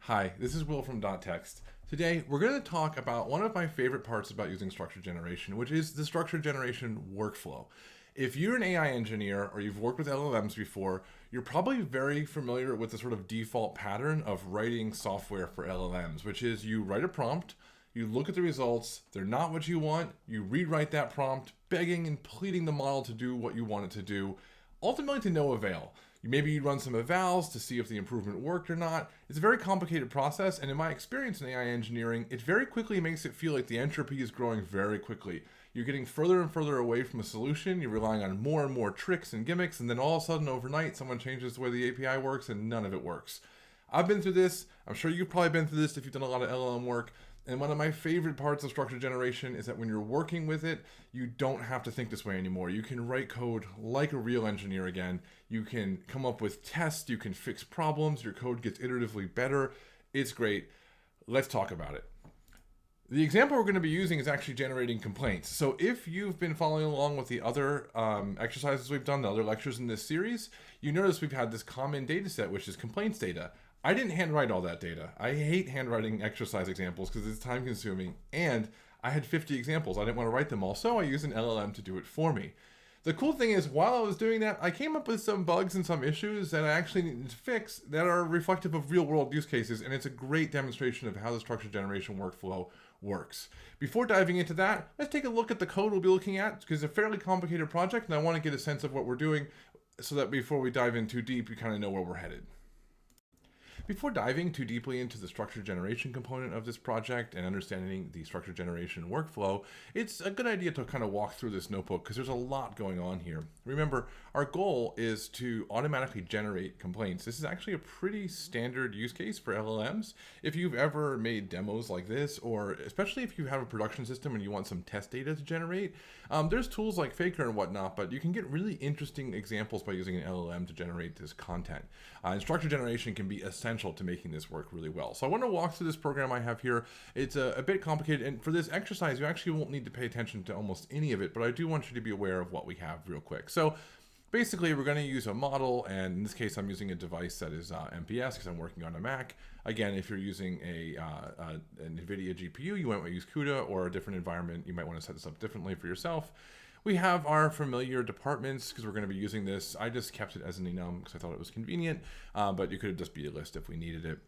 Hi, this is Will from .text. Today, we're going to talk about one of my favorite parts about using structured generation, which is the structured generation workflow. If you're an AI engineer or you've worked with LLMs before, you're probably very familiar with the sort of default pattern of writing software for LLMs, which is you write a prompt, you look at the results, they're not what you want, you rewrite that prompt, begging and pleading the model to do what you want it to do, ultimately to no avail. Maybe you run some evals to see if the improvement worked or not. It's a very complicated process, and in my experience in AI engineering, it very quickly makes it feel like the entropy is growing very quickly. You're getting further and further away from a solution, you're relying on more and more tricks and gimmicks, and then all of a sudden overnight someone changes the way the API works and none of it works. I've been through this, I'm sure you've probably been through this if you've done a lot of LLM work. And one of my favorite parts of structured generation is that when you're working with it, you don't have to think this way anymore. You can write code like a real engineer again. You can come up with tests, you can fix problems, your code gets iteratively better. It's great. Let's talk about it. The example we're going to be using is actually generating complaints. So if you've been following along with the other exercises we've done, the other lectures in this series, you notice we've had this common data set, which is complaints data. I didn't handwrite all that data. I hate handwriting exercise examples because it's time consuming, and I had 50 examples. I didn't want to write them all, so I used an LLM to do it for me. The cool thing is, while I was doing that, I came up with some bugs and some issues that I actually needed to fix that are reflective of real world use cases, and it's a great demonstration of how the structured generation workflow works. Before diving into that, let's take a look at the code we'll be looking at, because it's a fairly complicated project, and I want to get a sense of what we're doing so that before we dive in too deep, you kind of know where we're headed. Before diving too deeply into the structured generation component of this project and understanding the structured generation workflow, it's a good idea to kind of walk through this notebook because there's a lot going on here. Remember, our goal is to automatically generate complaints. This is actually a pretty standard use case for LLMs. If you've ever made demos like this, or especially if you have a production system and you want some test data to generate, there's tools like Faker and whatnot, but you can get really interesting examples by using an LLM to generate this content. And structured generation can be essential to making this work really well. So I want to walk through this program I have here. It's a bit complicated, and for this exercise, you actually won't need to pay attention to almost any of it, but I do want you to be aware of what we have real quick. So basically, we're going to use a model, and in this case, I'm using a device that is MPS because I'm working on a Mac. Again, if you're using an NVIDIA GPU, you might want to use CUDA, or a different environment, you might want to set this up differently for yourself. We have our familiar departments because we're going to be using this. I just kept it as an enum because I thought it was convenient, but you could just be a list if we needed it.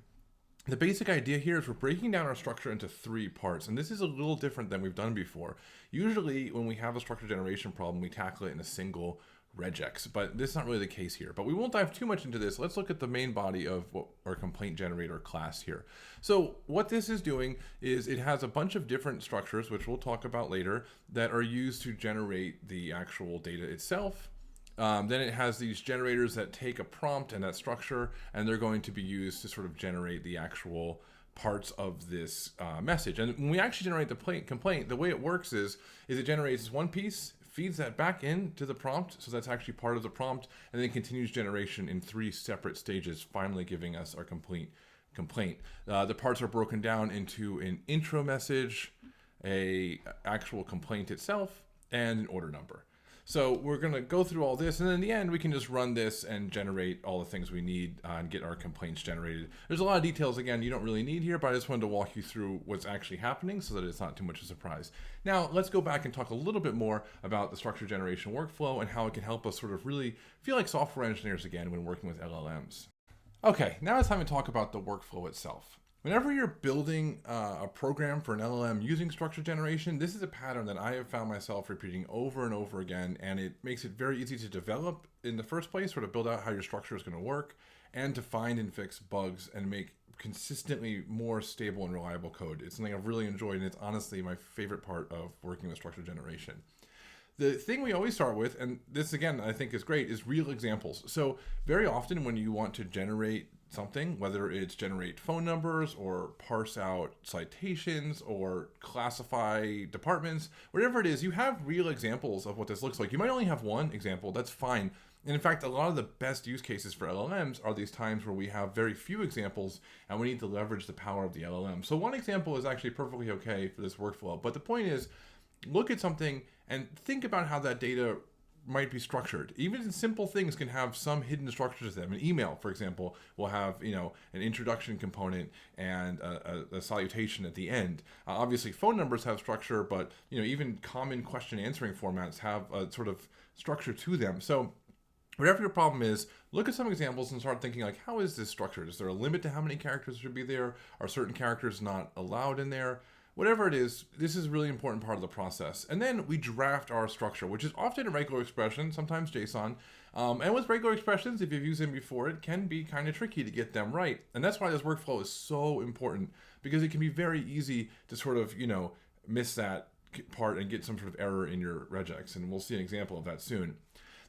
The basic idea here is we're breaking down our structure into 3 parts, and this is a little different than we've done before. Usually when we have a structure generation problem, we tackle it in a single regex, but this is not really the case here. But we won't dive too much into this. Let's look at the main body of what our complaint generator class here. So what this is doing is it has a bunch of different structures, which we'll talk about later, that are used to generate the actual data itself. Then it has these generators that take a prompt and that structure, and they're going to be used to sort of generate the actual parts of this message. And when we actually generate the complaint, the way it works is it generates one piece, feeds that back into the prompt, so that's actually part of the prompt, and then continues generation in 3 separate stages, finally giving us our complete complaint. The parts are broken down into an intro message, a actual complaint itself, and an order number. So we're going to go through all this, and then in the end, we can just run this and generate all the things we need and get our complaints generated. There's a lot of details, again, you don't really need here, but I just wanted to walk you through what's actually happening so that it's not too much of a surprise. Now, let's go back and talk a little bit more about the structured generation workflow and how it can help us sort of really feel like software engineers again when working with LLMs. Okay, now it's time to talk about the workflow itself. Whenever you're building a program for an LLM using structured generation, this is a pattern that I have found myself repeating over and over again, and it makes it very easy to develop in the first place, sort of build out how your structure is going to work, and to find and fix bugs and make consistently more stable and reliable code. It's something I've really enjoyed, and it's honestly my favorite part of working with structured generation. The thing we always start with, and this again I think is great, is real examples. So very often when you want to generate something, whether it's generate phone numbers or parse out citations or classify departments, whatever it is, you have real examples of what this looks like. You might only have one example, that's fine. And in fact, a lot of the best use cases for LLMs are these times where we have very few examples and we need to leverage the power of the LLM. So one example is actually perfectly okay for this workflow. But the point is, look at something and think about how that data might be structured. Even simple things can have some hidden structure to them. An email, for example, will have an introduction component and a salutation at the end. Obviously, phone numbers have structure, but even common question answering formats have a sort of structure to them. So whatever your problem is, look at some examples and start thinking like, how is this structured? Is there a limit to how many characters should be there? Are certain characters not allowed in there? Whatever it is, this is a really important part of the process. And then we draft our structure, which is often a regular expression, sometimes JSON. And with regular expressions, if you've used them before, it can be kind of tricky to get them right. And that's why this workflow is so important, because it can be very easy to sort of, miss that part and get some sort of error in your regex. And we'll see an example of that soon.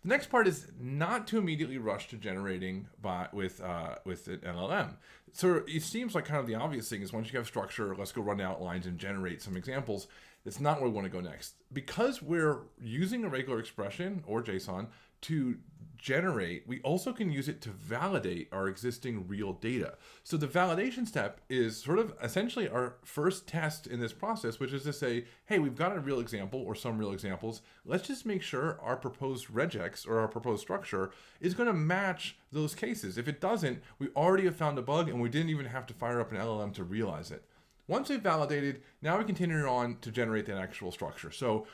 The next part is not to immediately rush to generating with an LLM. So it seems like kind of the obvious thing is once you have structure, let's go run the outlines and generate some examples. That's not where we want to go next. Because we're using a regular expression or JSON to generate, we also can use it to validate our existing real data. So the validation step is sort of essentially our first test in this process, which is to say, hey, we've got a real example or some real examples. Let's just make sure our proposed regex or our proposed structure is going to match those cases. If it doesn't, we already have found a bug and we didn't even have to fire up an LLM to realize it. Once we've validated, now we continue on to generate that actual structure. So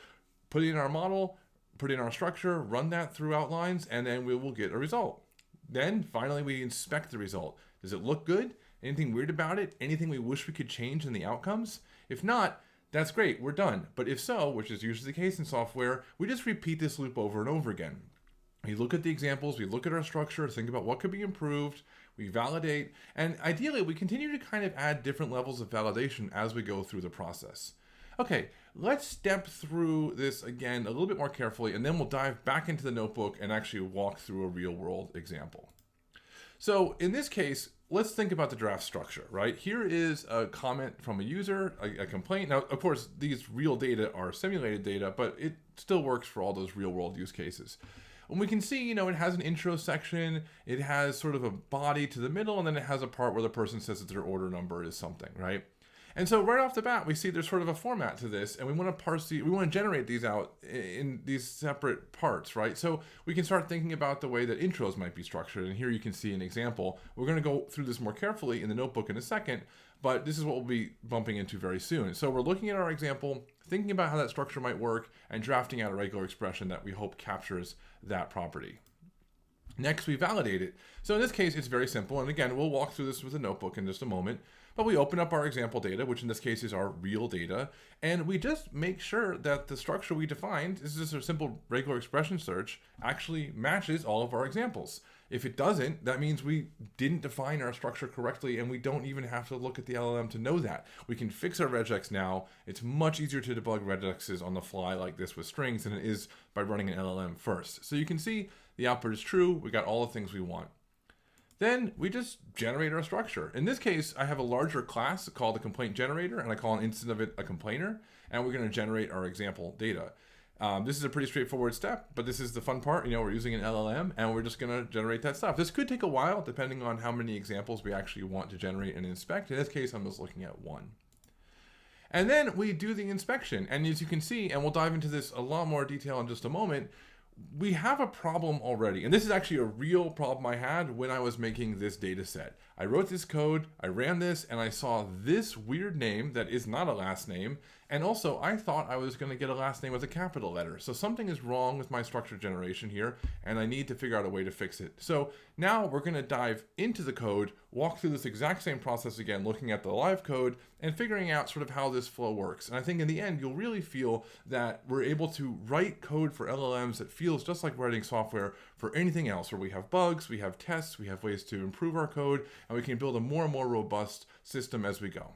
put it in our model, put in our structure, run that through outlines, and then we will get a result. Then finally we inspect the result. Does it look good? Anything weird about it? Anything we wish we could change in the outcomes? If not, that's great, we're done. But if so, which is usually the case in software, we just repeat this loop over and over again. We look at the examples, we look at our structure, think about what could be improved, we validate, and ideally we continue to kind of add different levels of validation as we go through the process. Okay, let's step through this again a little bit more carefully, and then we'll dive back into the notebook and actually walk through a real world example. So in this case, let's think about the draft structure, right? Here is a comment from a user, a complaint. Now, of course, these real data are simulated data, but it still works for all those real world use cases. And we can see, it has an intro section, it has sort of a body to the middle, and then it has a part where the person says that their order number is something, right? And so right off the bat, we see there's sort of a format to this, and we want to generate these out in these separate parts, right? So we can start thinking about the way that intros might be structured. And here you can see an example. We're going to go through this more carefully in the notebook in a second, but this is what we'll be bumping into very soon. So we're looking at our example, thinking about how that structure might work, and drafting out a regular expression that we hope captures that property. Next, we validate it. So in this case, it's very simple. And again, we'll walk through this with a notebook in just a moment. But we open up our example data, which in this case is our real data, and we just make sure that the structure we defined, this is just a simple regular expression search, actually matches all of our examples. If it doesn't, that means we didn't define our structure correctly, and we don't even have to look at the LLM to know that. We can fix our regex now. It's much easier to debug regexes on the fly like this with strings than it is by running an LLM first. So you can see the output is true. We got all the things we want. Then we just generate our structure. In this case, I have a larger class called the complaint generator, and I call an instance of it a complainer, and we're going to generate our example data. This is a pretty straightforward step, but this is the fun part. We're using an LLM, and we're just going to generate that stuff. This could take a while, depending on how many examples we actually want to generate and inspect. In this case, I'm just looking at one. And then we do the inspection, and as you can see, and we'll dive into this a lot more detail in just a moment, we have a problem already. And this is actually a real problem I had when I was making this data set. I wrote this code, I ran this, and I saw this weird name that is not a last name. And also, I thought I was going to get a last name with a capital letter. So something is wrong with my structure generation here, and I need to figure out a way to fix it. So now we're going to dive into the code, walk through this exact same process again, looking at the live code and figuring out sort of how this flow works. And I think in the end, you'll really feel that we're able to write code for LLMs that feels just like writing software for anything else, where we have bugs, we have tests, we have ways to improve our code, and we can build a more and more robust system as we go.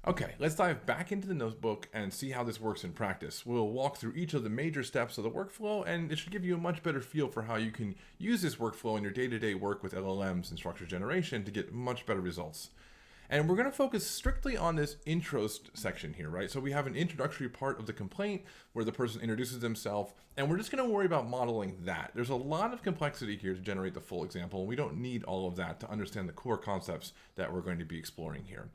Okay, let's dive back into the notebook and see how this works in practice. We'll walk through each of the major steps of the workflow, and it should give you a much better feel for how you can use this workflow in your day-to-day work with LLMs and structure generation to get much better results. And we're going to focus strictly on this intro section here, right? So we have an introductory part of the complaint where the person introduces themselves, and we're just going to worry about modeling that. There's a lot of complexity here to generate the full example, and we don't need all of that to understand the core concepts that we're going to be exploring here.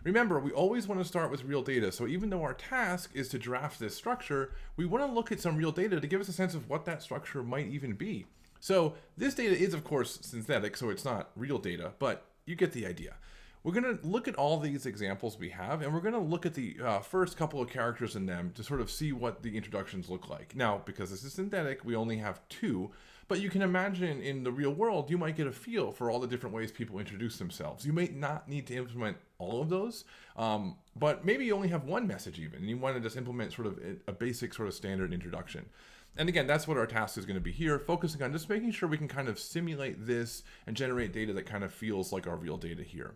Remember, we always want to start with real data. So even though our task is to draft this structure, we want to look at some real data to give us a sense of what that structure might even be. So this data is, of course, synthetic, so it's not real data, but you get the idea. We're going to look at all these examples we have, and we're going to look at the first couple of characters in them to sort of see what the introductions look like. Now, because this is synthetic, we only have 2, but you can imagine in the real world, you might get a feel for all the different ways people introduce themselves. You may not need to implement all of those, but maybe you only have one message even, and you want to just implement sort of a basic sort of standard introduction. And again, that's what our task is going to be here, focusing on just making sure we can kind of simulate this and generate data that kind of feels like our real data here.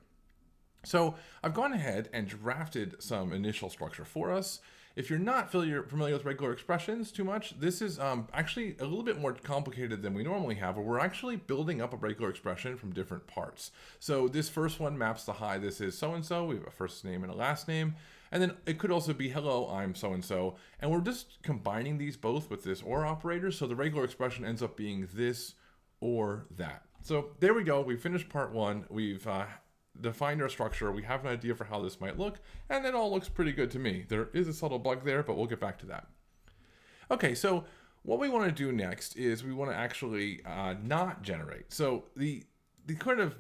So I've gone ahead and drafted some initial structure for us. If you're not familiar with regular expressions too much, this is actually a little bit more complicated than we normally have, where we're actually building up a regular expression from different parts. So this first one maps to hi, this is so-and-so. We have a first name and a last name. And then it could also be hello, I'm so-and-so. And we're just combining these both with this or operator. So the regular expression ends up being this or that. So there we go. We finished part 1. We've defined our structure. We have an idea for how this might look, and it all looks pretty good to me. There is a subtle bug there, but we'll get back to that. Okay, so what we want to do next is we want to actually not generate. So the kind of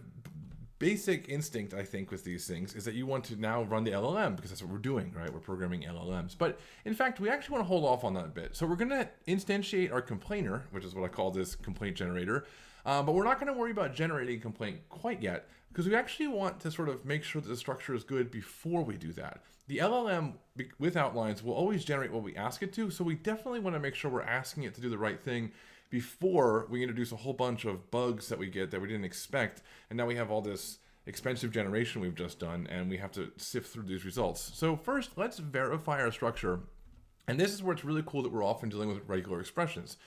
basic instinct, I think, with these things is that you want to now run the LLM, because that's what we're doing, right? We're programming LLMs. But in fact, we actually want to hold off on that a bit. So we're going to instantiate our complainer, which is what I call this complaint generator. But we're not going to worry about generating a complaint quite yet, because we actually want to sort of make sure that the structure is good before we do that. The LLM with outlines will always generate what we ask it to, so we definitely want to make sure we're asking it to do the right thing before we introduce a whole bunch of bugs that we get that we didn't expect, and now we have all this expensive generation we've just done, and we have to sift through these results. So first, let's verify our structure, and this is where it's really cool that we're often dealing with regular expressions,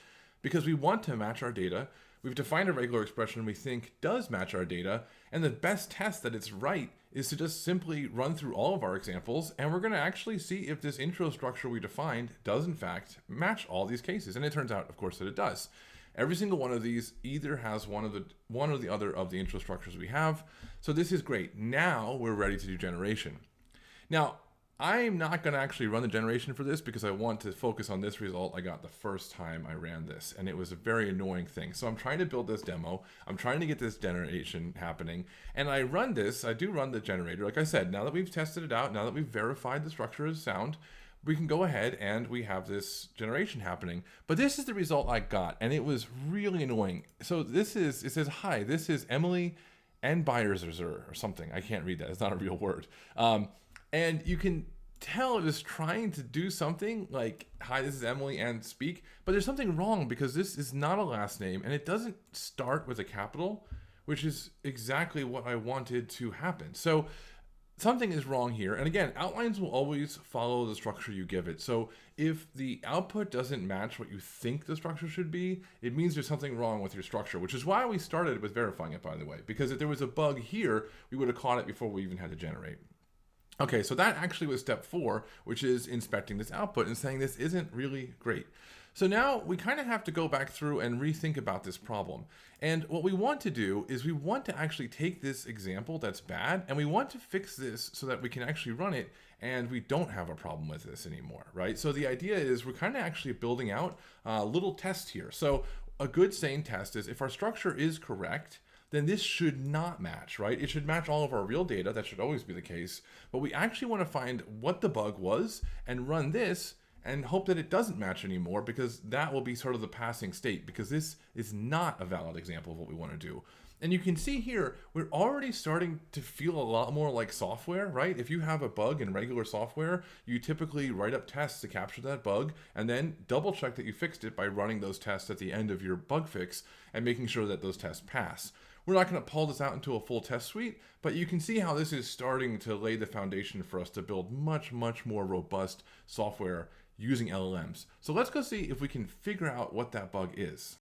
because we want to match our data. We've defined a regular expression we think does match our data, and the best test that it's right is to just simply run through all of our examples, and we're going to actually see if this intro structure we defined does in fact match all these cases. And it turns out, of course, that it does. Every single one of these either has one or the other of the intro structures we have. So this is great. Now we're ready to do generation. Now, I'm not going to actually run the generation for this because I want to focus on this result I got the first time I ran this, and it was a very annoying thing. So I'm trying to build this demo. I'm trying to get this generation happening, and I do run the generator. Like I said, now that we've tested it out, now that we've verified the structure is sound, we can go ahead and we have this generation happening. But this is the result I got, and it was really annoying. So it says, hi, this is Emily and Buyerser or something. I can't read that. It's not a real word. And you can tell it is trying to do something like, hi, this is Emily and speak, but there's something wrong because this is not a last name and it doesn't start with a capital, which is exactly what I wanted to happen. So something is wrong here. And again, outlines will always follow the structure you give it. So if the output doesn't match what you think the structure should be, it means there's something wrong with your structure, which is why we started with verifying it, by the way, because if there was a bug here, we would have caught it before we even had to generate. Okay, so that actually was step 4, which is inspecting this output and saying this isn't really great. So now we kind of have to go back through and rethink about this problem. And what we want to do is we want to actually take this example that's bad and we want to fix this so that we can actually run it and we don't have a problem with this anymore, right? So the idea is we're kind of actually building out a little test here. So a good sane test is if our structure is correct, then this should not match, right? It should match all of our real data. That should always be the case. But we actually want to find what the bug was and run this and hope that it doesn't match anymore, because that will be sort of the passing state, because this is not a valid example of what we want to do. And you can see here, we're already starting to feel a lot more like software, right? If you have a bug in regular software, you typically write up tests to capture that bug and then double check that you fixed it by running those tests at the end of your bug fix and making sure that those tests pass. We're not going to pull this out into a full test suite, but you can see how this is starting to lay the foundation for us to build much, much more robust software using LLMs. So let's go see if we can figure out what that bug is.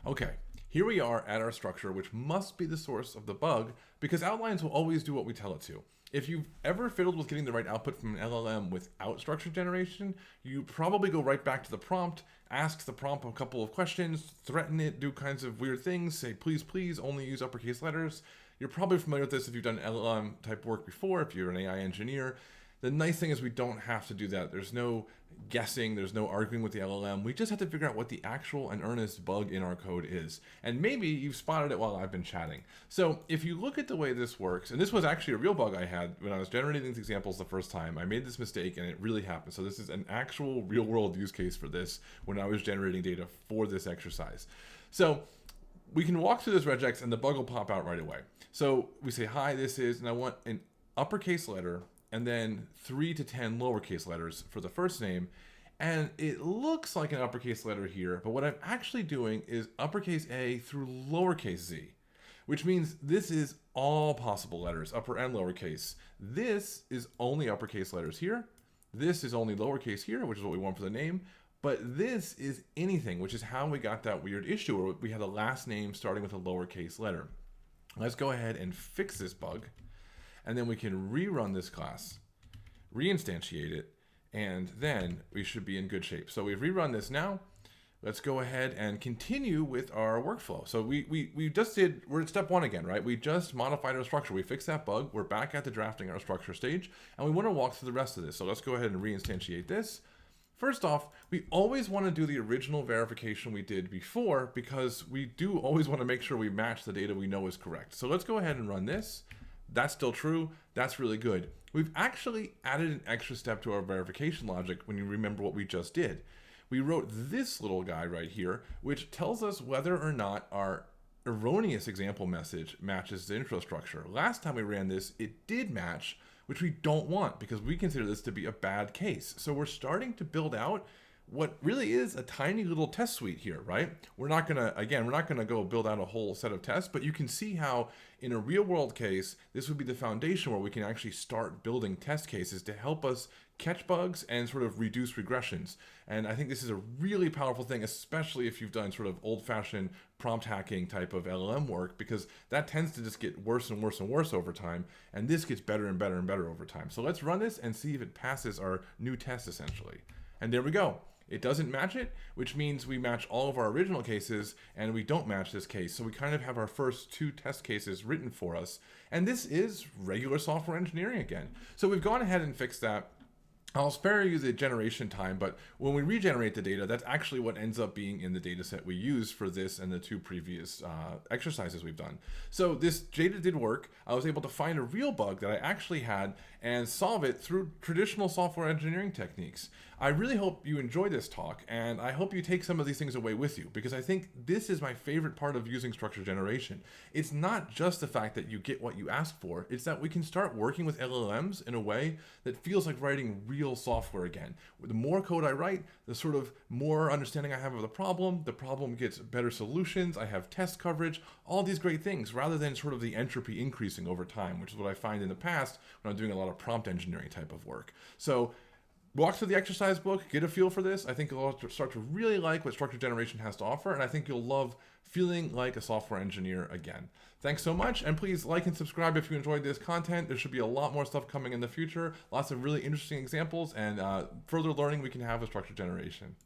Okay, here we are at our structure, which must be the source of the bug, because outlines will always do what we tell it to. If you've ever fiddled with getting the right output from an LLM without structure generation, you probably go right back to the prompt, ask the prompt a couple of questions, threaten it, do kinds of weird things, say, please, please only use uppercase letters, You're probably familiar with this if you've done LLM type work before, if you're an AI engineer. The nice thing is we don't have to do that. There's no guessing, there's no arguing with the LLM. We just have to figure out what the actual and earnest bug in our code is. And maybe you've spotted it while I've been chatting. So if you look at the way this works, and this was actually a real bug I had when I was generating these examples the first time. I made this mistake and it really happened. So this is an actual real world use case for this when I was generating data for this exercise. So we can walk through this regex and the bug will pop out right away. So we say, hi, this is, and I want an uppercase letter and then 3 to 10 lowercase letters for the first name. And it looks like an uppercase letter here, but what I'm actually doing is uppercase A through lowercase z, which means this is all possible letters, upper and lowercase. This is only uppercase letters here. This is only lowercase here, which is what we want for the name. But this is anything, which is how we got that weird issue where we had a last name starting with a lowercase letter. Let's go ahead and fix this bug. And then we can rerun this class, reinstantiate it, and then we should be in good shape. So we've rerun this now. Let's go ahead and continue with our workflow. So we're at step 1 again, right? We just modified our structure. We fixed that bug. We're back at the drafting our structure stage, and we want to walk through the rest of this. So let's go ahead and reinstantiate this. First off, we always want to do the original verification we did before because we do always want to make sure we match the data we know is correct. So let's go ahead and run this. That's still true. That's really good. We've actually added an extra step to our verification logic when you remember what we just did. We wrote this little guy right here, which tells us whether or not our erroneous example message matches the intro structure. Last time we ran this, it did match, which we don't want because we consider this to be a bad case. So we're starting to build out what really is a tiny little test suite here, right? We're not gonna go build out a whole set of tests, but you can see how in a real world case, this would be the foundation where we can actually start building test cases to help us catch bugs and sort of reduce regressions. And I think this is a really powerful thing, especially if you've done sort of old-fashioned prompt hacking type of LLM work, because that tends to just get worse and worse and worse over time. And this gets better and better and better over time. So let's run this and see if it passes our new test essentially. And there we go. It doesn't match it, which means we match all of our original cases and we don't match this case. So we kind of have our first 2 test cases written for us. And this is regular software engineering again. So we've gone ahead and fixed that. I'll spare you the generation time, but when we regenerate the data, that's actually what ends up being in the data set we use for this and the 2 previous exercises we've done. So this data did work. I was able to find a real bug that I actually had and solve it through traditional software engineering techniques. I really hope you enjoy this talk, and I hope you take some of these things away with you, because I think this is my favorite part of using structured generation. It's not just the fact that you get what you ask for, it's that we can start working with LLMs in a way that feels like writing real software again. The more code I write, the sort of more understanding I have of the problem gets better solutions, I have test coverage, all these great things, rather than sort of the entropy increasing over time, which is what I find in the past when I'm doing a lot of prompt engineering type of work. So walk through the exercise book, get a feel for this. I think you'll start to really like what structured generation has to offer, and I think you'll love feeling like a software engineer again. Thanks so much, and please like and subscribe if you enjoyed this content. There should be a lot more stuff coming in the future, lots of really interesting examples, and further learning we can have with structured generation.